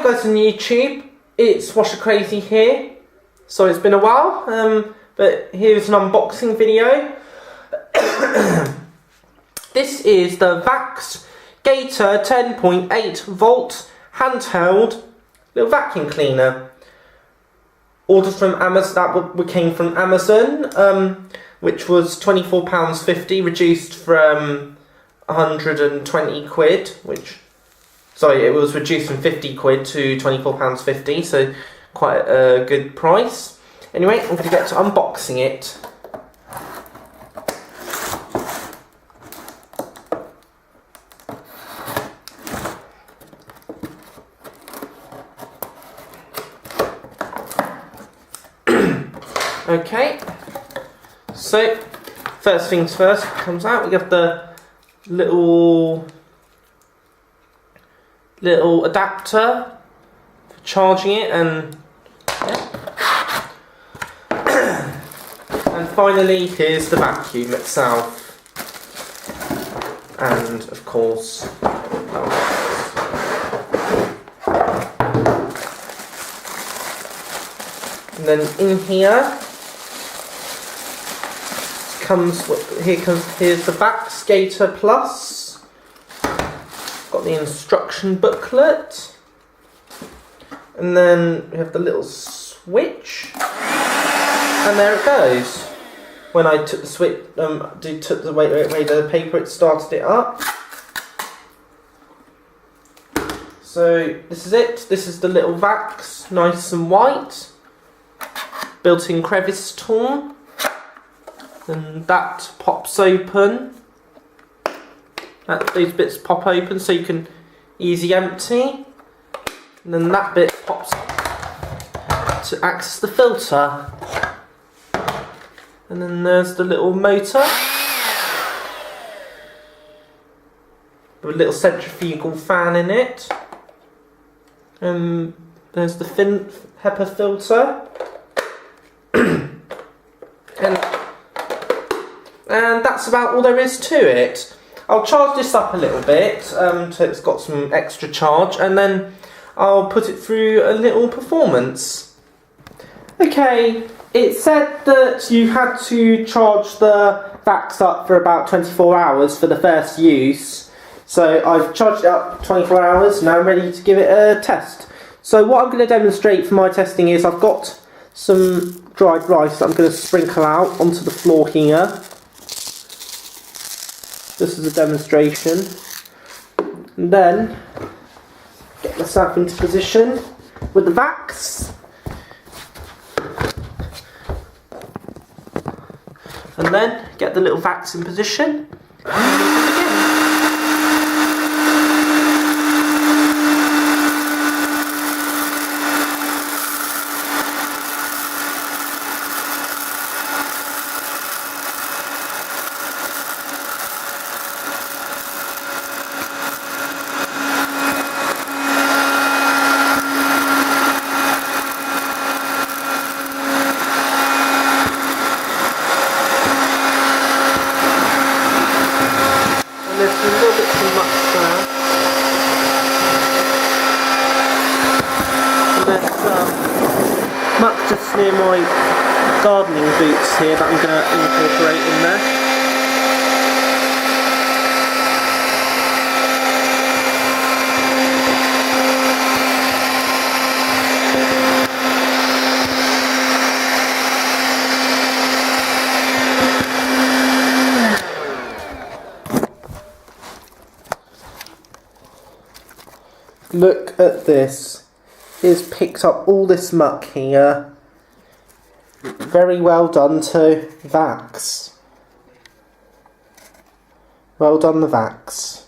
guys on YouTube, it's Washer Crazy here. So it's been a while, but here's an unboxing video. This is the Vax Gator 10.8 volt handheld little vacuum cleaner. Ordered from Amazon, that came from Amazon, which was £24.50, reduced from 120 quid, it was reduced from 50 quid to £24.50, so quite a good price. Anyway, I'm going to get to unboxing it. Okay, so first things first, comes out, we got the little adapter for charging it, and and finally here's the vacuum itself, and of course and then in here here's the Vax Gator Plus. Got the instruction booklet, and then we have the little switch, and there it goes. When I took the switch, took the away the paper, it started it up. So this is it. This is the little Vax, nice and white, built-in crevice tool. And that pops open. Those bits pop open so you can easy empty. And then that bit pops up to access the filter. And then there's the little motor with a little centrifugal fan in it. And there's the HEPA filter. And that's about all there is to it. I'll charge this up a little bit, so it's got some extra charge, and then I'll put it through a little performance. Okay, it said that you had to charge the Vax up for about 24 hours for the first use. So I've charged it up 24 hours, now I'm ready to give it a test. So what I'm going to demonstrate for my testing is I've got some dried rice that I'm going to sprinkle out onto the floor here. This is a demonstration. And then get myself into position with the Vax. And then get the little Vax in position. There's a little bit too much there. And there's much just near my gardening boots here that I'm going to incorporate in there. Look at this. It's picked up all this muck here. Very well done to Vax. Well done, the Vax.